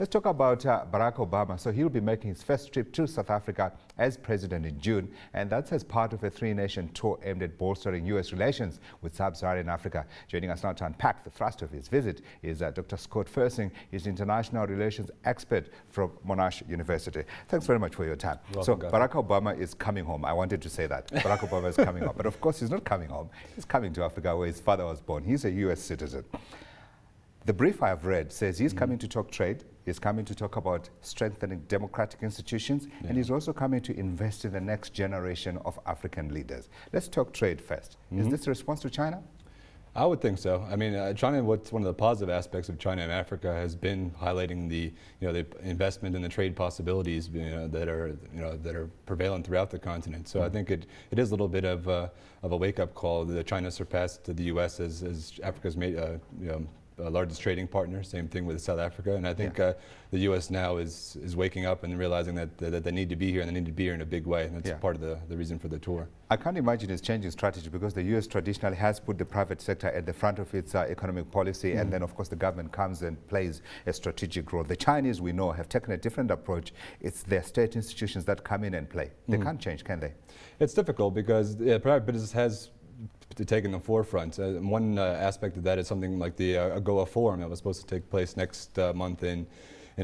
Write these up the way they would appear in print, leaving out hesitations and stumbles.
Let's talk about Barack Obama. So he'll be making his first trip to South Africa as president in June, and that's as part of a three-nation tour aimed at bolstering U.S. relations with sub-Saharan Africa. Joining us now to unpack the thrust of his visit is Dr. Scott Fersing. He's international relations expert from Monash University. Thanks very much for your time. Welcome, so Barack Obama is coming home. I wanted to say that. Barack Obama is coming home. But of course, he's not coming home. He's coming to Africa where his father was born. He's a U.S. citizen. The brief I have read says he's coming to talk trade, he's coming to talk about strengthening democratic institutions, and he's also coming to invest in the next generation of African leaders. Let's talk trade first. Is this a response to China? I would think so. I mean, China. What's one of the positive aspects of China and Africa has been highlighting the investment and the trade possibilities that are prevalent throughout the continent. So I think it is a little bit of a wake-up call that China surpassed the U.S. as Africa's largest trading partner. Same thing with South Africa, and I think the U.S. now is waking up and realizing that they need to be here, and they need to be here in a big way. And that's part of the reason for the tour. I can't imagine it's changing strategy because the U.S. traditionally has put the private sector at the front of its economic policy, and then of course the government comes and plays a strategic role. The Chinese, we know, have taken a different approach. It's their state institutions that come in and play. They can't change, can they? It's difficult because private business has taken the forefront. One aspect of that is something like the AGOA Forum that was supposed to take place next month in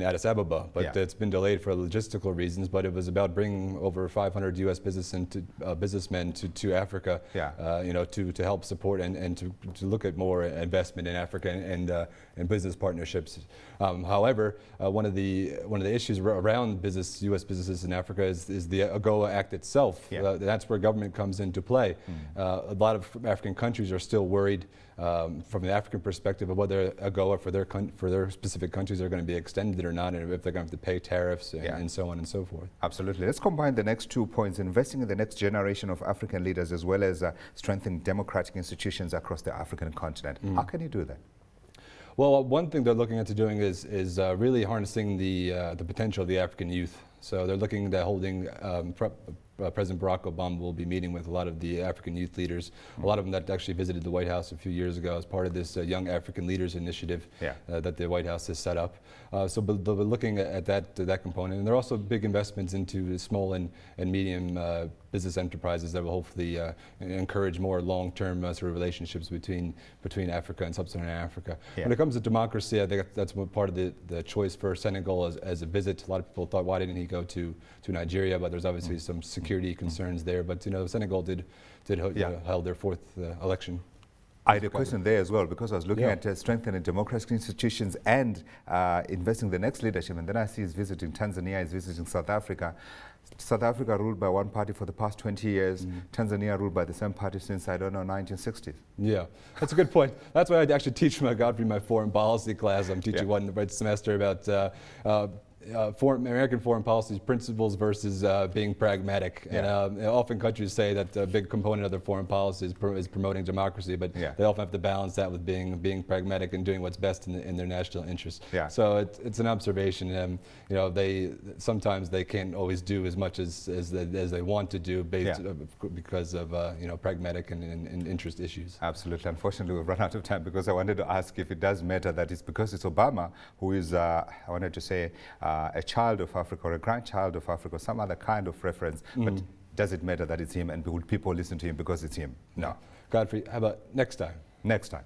Addis Ababa, but it's been delayed for logistical reasons. But it was about bringing over 500 U.S. businessmen to Africa, to help support and to look at more investment in Africa and business partnerships. However, one of the issues around U.S. businesses in Africa is the AGOA Act itself. That's where government comes into play. A lot of African countries are still worried from the African perspective of whether AGOA for their specific countries are going to be extended or not, and if they're going to have to pay tariffs and so on and so forth. Absolutely. Let's combine the next 2 points: investing in the next generation of African leaders, as well as strengthening democratic institutions across the African continent. How can you do that? Well, one thing they're looking into doing is really harnessing the potential of the African youth. So they're looking at holding President Barack Obama will be meeting with a lot of the African youth leaders, a lot of them that actually visited the White House a few years ago as part of this Young African Leaders Initiative that the White House has set up. So they'll be looking at that component. And there are also big investments into small and medium business enterprises that will hopefully encourage more long-term sort of relationships between Africa and sub-Saharan Africa. When it comes to democracy, I think that's part of the choice for Senegal as a visit. A lot of people thought, why didn't he go to Nigeria? But there's obviously some security concerns there. But Senegal did held their fourth election. I had a question there as well, because I was looking at strengthening democratic institutions and investing in the next leadership, and then I see he's visiting Tanzania, he's visiting South Africa. South Africa ruled by one party for the past 20 years. Tanzania ruled by the same party since, I don't know, 1960s. Yeah, that's a good point. That's why I actually teach my foreign policy class. I'm teaching one right semester about American foreign policy principles versus being pragmatic. And often countries say that a big component of their foreign policy is promoting democracy, but they often have to balance that with being pragmatic and doing what's best in their national interests. So it's an observation. Sometimes they can't always do as much as they want to do because of pragmatic and interest issues. Absolutely. Unfortunately, we've run out of time, because I wanted to ask if it does matter that it's because it's Obama who is, I wanted to say, a child of Africa or a grandchild of Africa, some other kind of reference. But does it matter that it's him, and would people listen to him because it's him? No. Godfrey, how about next time? Next time.